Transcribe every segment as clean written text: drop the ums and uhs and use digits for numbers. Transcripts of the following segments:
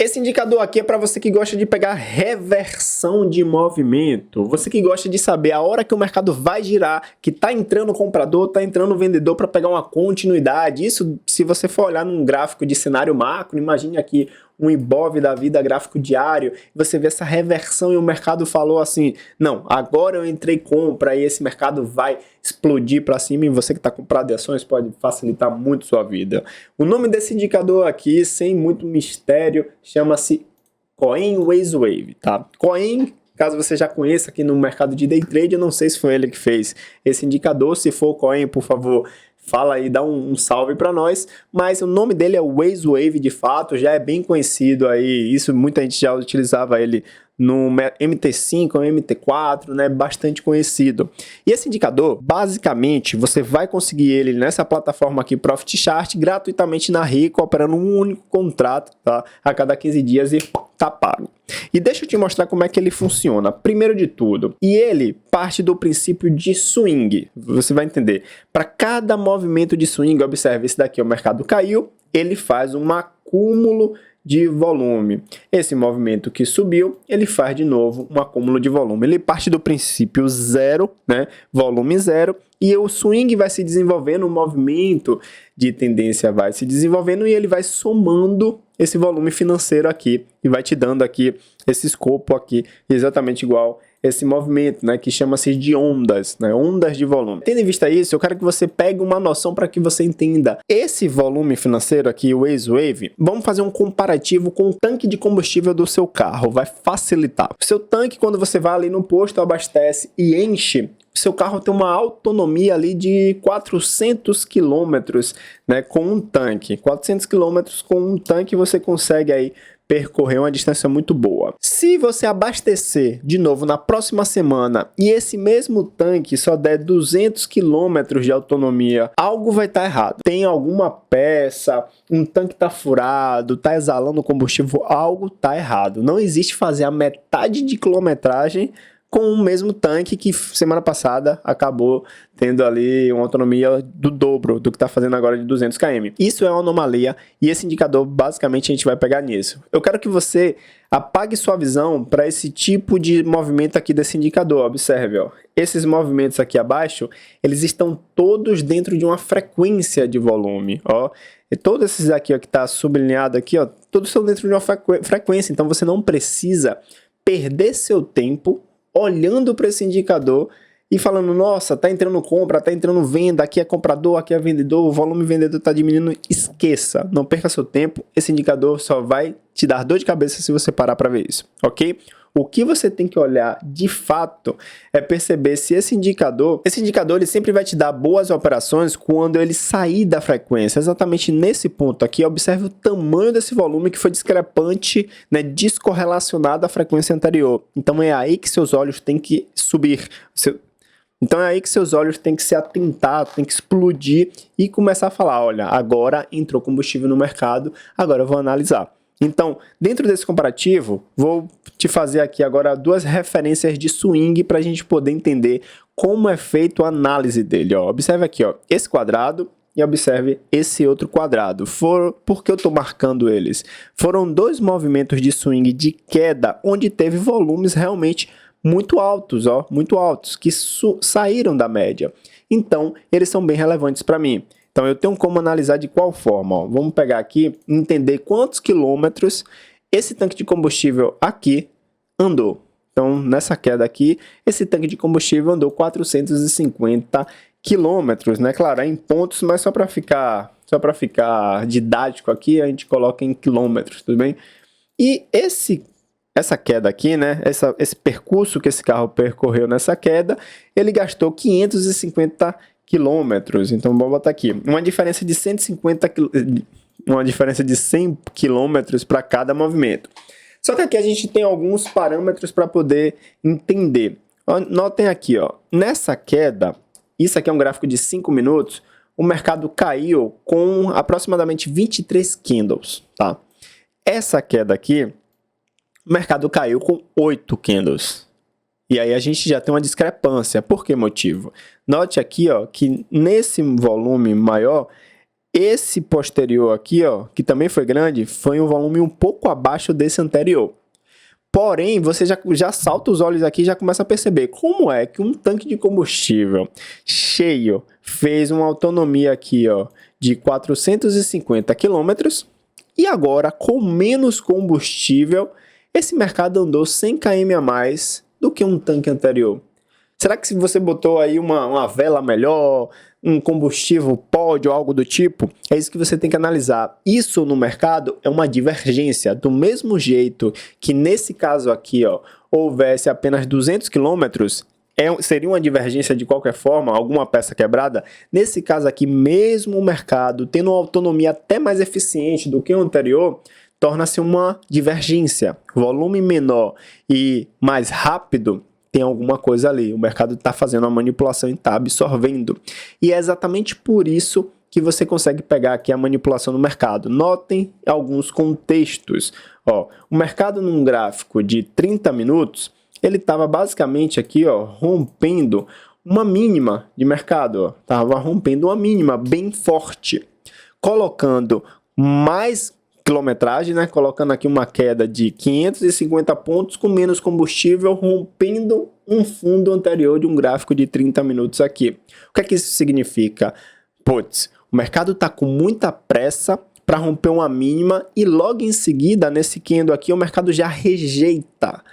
Esse indicador aqui é para você que gosta de pegar reversão de movimento, você que gosta de saber a hora que o mercado vai girar, que está entrando comprador, está entrando vendedor para pegar uma continuidade. Isso, se você for olhar num gráfico de cenário macro, imagine aqui um Ibov da vida, gráfico diário, você vê essa reversão e o mercado falou assim, não, agora eu entrei compra e esse mercado vai explodir para cima e você que está comprado de ações pode facilitar muito sua vida. O nome desse indicador aqui, sem muito mistério, chama-se Cohen Wave, tá? Cohen, caso você já conheça aqui no mercado de day trade, eu não sei se foi ele que fez esse indicador, se for o Cohen, por favor, fala aí, dá um salve para nós, mas o nome dele é Wave de fato, já é bem conhecido aí, isso muita gente já utilizava ele no MT5 ou MT4, né, bastante conhecido. E esse indicador, basicamente, você vai conseguir ele nessa plataforma aqui, Profit Chart, gratuitamente na Rico, operando um único contrato, tá? A cada 15 dias e tá pago. E deixa eu te mostrar como é que ele funciona. Primeiro de tudo, e ele parte do princípio de swing. Você vai entender. Para cada movimento de swing, observe, esse daqui, o mercado caiu, ele faz um acúmulo de volume. Esse movimento que subiu, ele faz de novo um acúmulo de volume. Ele parte do princípio zero, né? Volume zero, e o swing vai se desenvolvendo, o movimento de tendência vai se desenvolvendo e ele vai somando esse volume financeiro aqui e vai te dando aqui esse escopo aqui, exatamente igual esse movimento, né, que chama-se de ondas, né, ondas de volume. Tendo em vista isso, eu quero que você pegue uma noção para que você entenda. Esse volume financeiro aqui, o Wave, vamos fazer um comparativo com o tanque de combustível do seu carro, vai facilitar. O seu tanque, quando você vai ali no posto, abastece e enche, seu carro tem uma autonomia ali de 400 quilômetros, né, com um tanque. 400 quilômetros com um tanque você consegue aí percorrer uma distância muito boa. Se você abastecer de novo na próxima semana e esse mesmo tanque só der 200 km de autonomia, algo vai estar errado. Tem alguma peça, um tanque está furado, está exalando combustível, algo está errado. Não existe fazer a metade de quilometragem com o mesmo tanque que semana passada acabou tendo ali uma autonomia do dobro do que está fazendo agora de 200 km. Isso é uma anomalia e esse indicador, basicamente, a gente vai pegar nisso. Eu quero que você apague sua visão para esse tipo de movimento aqui desse indicador. Observe, ó, esses movimentos aqui abaixo, eles estão todos dentro de uma frequência de volume, ó. E todos esses aqui, ó, que está sublinhado aqui, ó, todos estão dentro de uma frequência, então você não precisa perder seu tempo olhando para esse indicador e falando, nossa, tá entrando compra, tá entrando venda, aqui é comprador, aqui é vendedor, o volume vendedor tá diminuindo. Esqueça, não perca seu tempo, esse indicador só vai te dar dor de cabeça se você parar para ver isso, ok? O que você tem que olhar de fato é perceber se esse indicador ele sempre vai te dar boas operações quando ele sair da frequência. Exatamente nesse ponto aqui, observe o tamanho desse volume que foi discrepante, né, descorrelacionado à frequência anterior. Então é aí que seus olhos têm que subir. Então é aí que seus olhos têm que se atentar, têm que explodir e começar a falar, olha, agora entrou combustível no mercado, agora eu vou analisar. Então, dentro desse comparativo, vou te fazer aqui agora duas referências de swing para a gente poder entender como é feito a análise dele. Ó. Observe aqui, ó, esse quadrado e observe esse outro quadrado. Por que eu estou marcando eles? Foram dois movimentos de swing de queda onde teve volumes realmente muito altos, ó, muito altos, que saíram da média. Então, eles são bem relevantes para mim. Então, eu tenho como analisar de qual forma. Ó. Vamos pegar aqui e entender quantos quilômetros esse tanque de combustível aqui andou. Então, nessa queda aqui, esse tanque de combustível andou 450 quilômetros, né? Claro, é em pontos, mas só para ficar didático aqui, a gente coloca em quilômetros, tudo bem? E essa queda aqui, né? Esse percurso que esse carro percorreu nessa queda, ele gastou 550 quilômetros. Então vamos botar aqui uma diferença de 100 quilômetros para cada movimento. Só que aqui a gente tem alguns parâmetros para poder entender. Notem aqui, ó, nessa queda, isso aqui é um gráfico de 5 minutos, o mercado caiu com aproximadamente 23 candles, tá? Essa queda aqui, o mercado caiu com 8 candles. E aí a gente já tem uma discrepância. Por que motivo? Note aqui, ó, que nesse volume maior, esse posterior aqui, ó, que também foi grande, foi um volume um pouco abaixo desse anterior. Porém, você já salta os olhos aqui e já começa a perceber como é que um tanque de combustível cheio fez uma autonomia aqui, ó, de 450 quilômetros e agora, com menos combustível, esse mercado andou 100 km a mais do que um tanque anterior. Será que se você botou aí uma vela melhor, um combustível pod ou algo do tipo, é isso que você tem que analisar. Isso no mercado é uma divergência. Do mesmo jeito que nesse caso aqui, ó, houvesse apenas 200 quilômetros, seria uma divergência de qualquer forma, alguma peça quebrada. Nesse caso aqui, mesmo o mercado tendo uma autonomia até mais eficiente do que o anterior, torna-se uma divergência. Volume menor e mais rápido, tem alguma coisa ali, o mercado está fazendo uma manipulação e está absorvendo. E é exatamente por isso que você consegue pegar aqui a manipulação no mercado. Notem alguns contextos. Ó, o mercado num gráfico de 30 minutos, ele estava basicamente aqui, ó, rompendo uma mínima de mercado. Estava rompendo uma mínima bem forte, colocando mais quilometragem, né? Colocando aqui uma queda de 550 pontos com menos combustível, rompendo um fundo anterior de um gráfico de 30 minutos aqui. O que é que isso significa? Putz, o mercado está com muita pressa para romper uma mínima e logo em seguida, nesse candle aqui, o mercado já rejeita.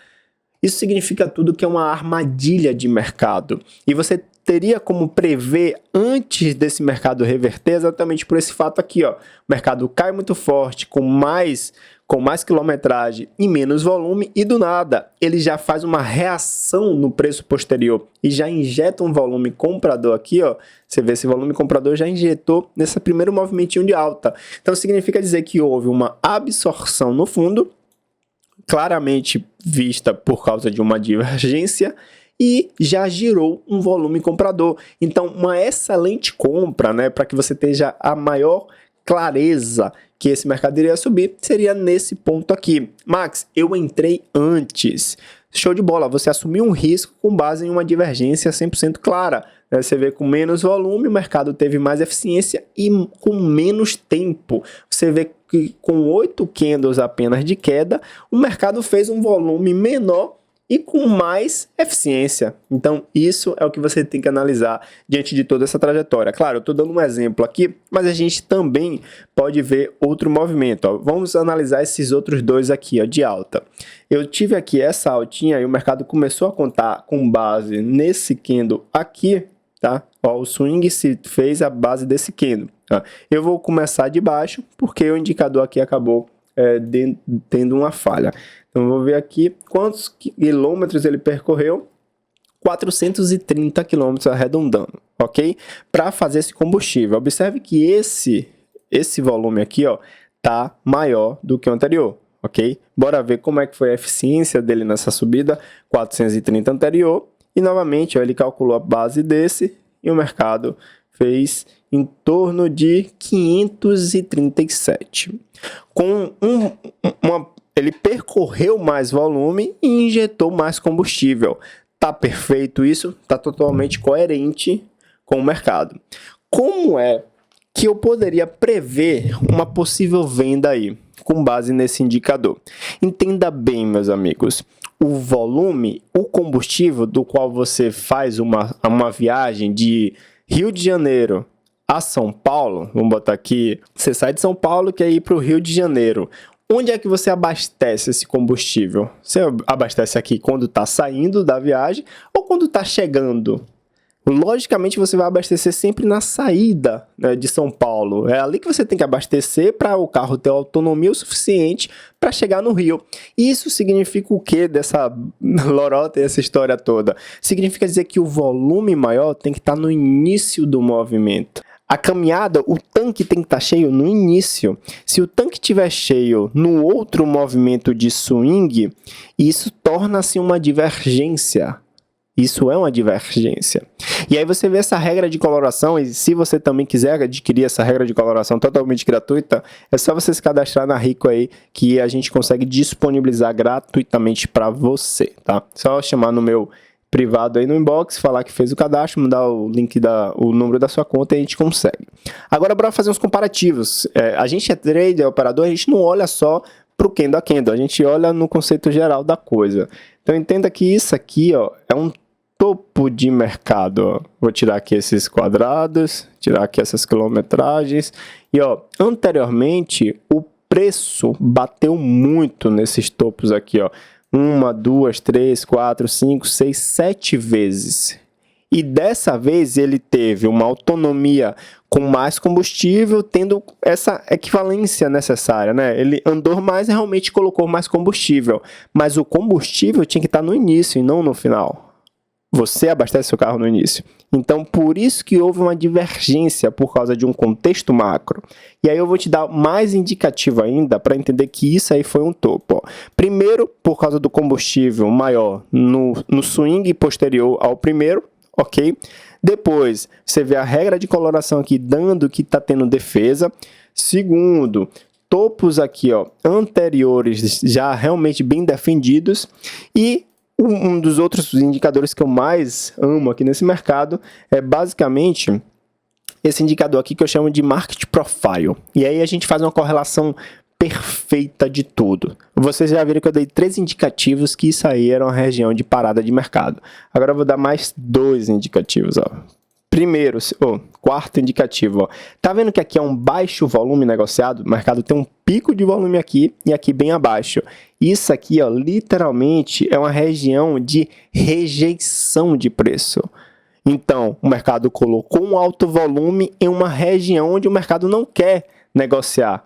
Isso significa tudo que é uma armadilha de mercado. E você teria como prever antes desse mercado reverter exatamente por esse fato aqui, ó. O mercado cai muito forte, com mais quilometragem e menos volume, e do nada ele já faz uma reação no preço posterior e já injeta um volume comprador aqui, ó. Você vê esse volume comprador já injetou nesse primeiro movimentinho de alta. Então significa dizer que houve uma absorção no fundo, claramente vista por causa de uma divergência, e já girou um volume comprador. Então, uma excelente compra, né, para que você tenha a maior clareza que esse mercado iria subir, seria nesse ponto aqui. Max, eu entrei antes. Show de bola, você assumiu um risco com base em uma divergência 100% clara. Você vê com menos volume, o mercado teve mais eficiência e com menos tempo. Você vê que com 8 candles apenas de queda, o mercado fez um volume menor e com mais eficiência. Então, isso é o que você tem que analisar diante de toda essa trajetória. Claro, eu estou dando um exemplo aqui, mas a gente também pode ver outro movimento. Ó. Vamos analisar esses outros dois aqui, ó, de alta. Eu tive aqui essa altinha e o mercado começou a contar com base nesse candle aqui, tá? Ó, o swing se fez a base desse candle. Tá? Eu vou começar de baixo, porque o indicador aqui acabou tendo uma falha. Então, eu vou ver aqui quantos quilômetros ele percorreu. 430 quilômetros arredondando, ok? Para fazer esse combustível. Observe que esse volume aqui, ó, tá maior do que o anterior, ok? Bora ver como é que foi a eficiência dele nessa subida. 430 anterior. E, novamente, ó, ele calculou a base desse e o mercado fez em torno de 537. Ele percorreu mais volume e injetou mais combustível. Tá perfeito isso? Tá totalmente coerente com o mercado. Como é que eu poderia prever uma possível venda aí, com base nesse indicador? Entenda bem, meus amigos. O volume, o combustível do qual você faz uma viagem de Rio de Janeiro a São Paulo, vamos botar aqui, você sai de São Paulo e quer ir para o Rio de Janeiro. Onde é que você abastece esse combustível? Você abastece aqui quando está saindo da viagem ou quando está chegando? Logicamente, você vai abastecer sempre na saída, né, de São Paulo. É ali que você tem que abastecer para o carro ter autonomia o suficiente para chegar no Rio. E isso significa o quê dessa lorota e essa história toda? Significa dizer que o volume maior tem que estar no início do movimento. A caminhada, o tanque tem que estar cheio no início. Se o tanque estiver cheio no outro movimento de swing, isso torna-se uma divergência. Isso é uma divergência. E aí você vê essa regra de coloração, e se você também quiser adquirir essa regra de coloração totalmente gratuita, é só você se cadastrar na Rico aí, que a gente consegue disponibilizar gratuitamente para você, tá? Só chamar no meu privado aí no inbox, falar que fez o cadastro, mandar o link, o número da sua conta e a gente consegue. Agora, bora fazer uns comparativos. A gente é trader, operador, a gente não olha só para o candle a candle, a gente olha no conceito geral da coisa. Então, entenda que isso aqui, ó, é um topo de mercado, ó. Vou tirar aqui esses quadrados, tirar aqui essas quilometragens. E, ó, anteriormente, o preço bateu muito nesses topos aqui, ó. 1, 2, 3, 4, 5, 6, 7 vezes. E dessa vez ele teve uma autonomia com mais combustível, tendo essa equivalência necessária, né? Ele andou mais e realmente colocou mais combustível. Mas o combustível tinha que estar no início e não no final. Você abastece seu carro no início. Então, por isso que houve uma divergência por causa de um contexto macro. E aí eu vou te dar mais indicativo ainda para entender que isso aí foi um topo. Ó. Primeiro, por causa do combustível maior no swing posterior ao primeiro, ok? Depois, você vê a regra de coloração aqui dando que está tendo defesa. Segundo, topos aqui, ó, anteriores já realmente bem defendidos. E um dos outros indicadores que eu mais amo aqui nesse mercado é basicamente esse indicador aqui que eu chamo de Market Profile. E aí a gente faz uma correlação perfeita de tudo. Vocês já viram que eu dei 3 indicativos que isso aí era uma região de parada de mercado. Agora eu vou dar mais 2 indicativos, ó. Primeiro, quarto indicativo, ó. Tá vendo que aqui é um baixo volume negociado? O mercado tem um pico de volume aqui e aqui bem abaixo. Isso aqui, ó, literalmente é uma região de rejeição de preço. Então, o mercado colocou um alto volume em uma região onde o mercado não quer negociar.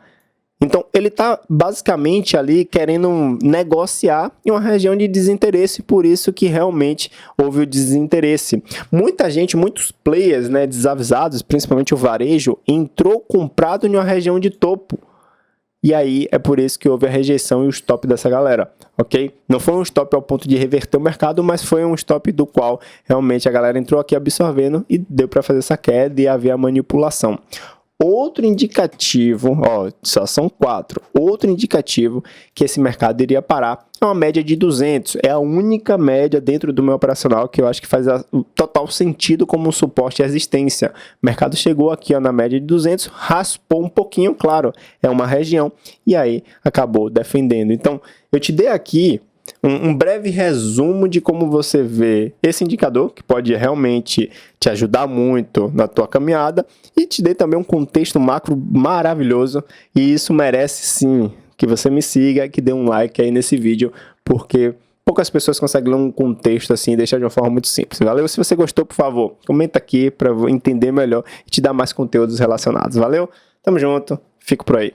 Então, ele está basicamente ali querendo negociar em uma região de desinteresse, por isso que realmente houve o desinteresse. Muita gente, muitos players, né, desavisados, principalmente o varejo, entrou comprado em uma região de topo. E aí é por isso que houve a rejeição e o stop dessa galera, ok? Não foi um stop ao ponto de reverter o mercado, mas foi um stop do qual realmente a galera entrou aqui absorvendo e deu para fazer essa queda e haver a manipulação. Outro indicativo, ó, só são 4, outro indicativo que esse mercado iria parar é uma média de 200, é a única média dentro do meu operacional que eu acho que faz o total sentido como um suporte e resistência. O mercado chegou aqui, ó, na média de 200, raspou um pouquinho, claro, é uma região, e aí acabou defendendo. Então, eu te dei aqui um breve resumo de como você vê esse indicador, que pode realmente te ajudar muito na tua caminhada, e te dei também um contexto macro maravilhoso, e isso merece sim que você me siga, que dê um like aí nesse vídeo, porque poucas pessoas conseguem ler um contexto assim e deixar de uma forma muito simples. Valeu? Se você gostou, por favor, comenta aqui para eu entender melhor e te dar mais conteúdos relacionados. Valeu? Tamo junto, fico por aí.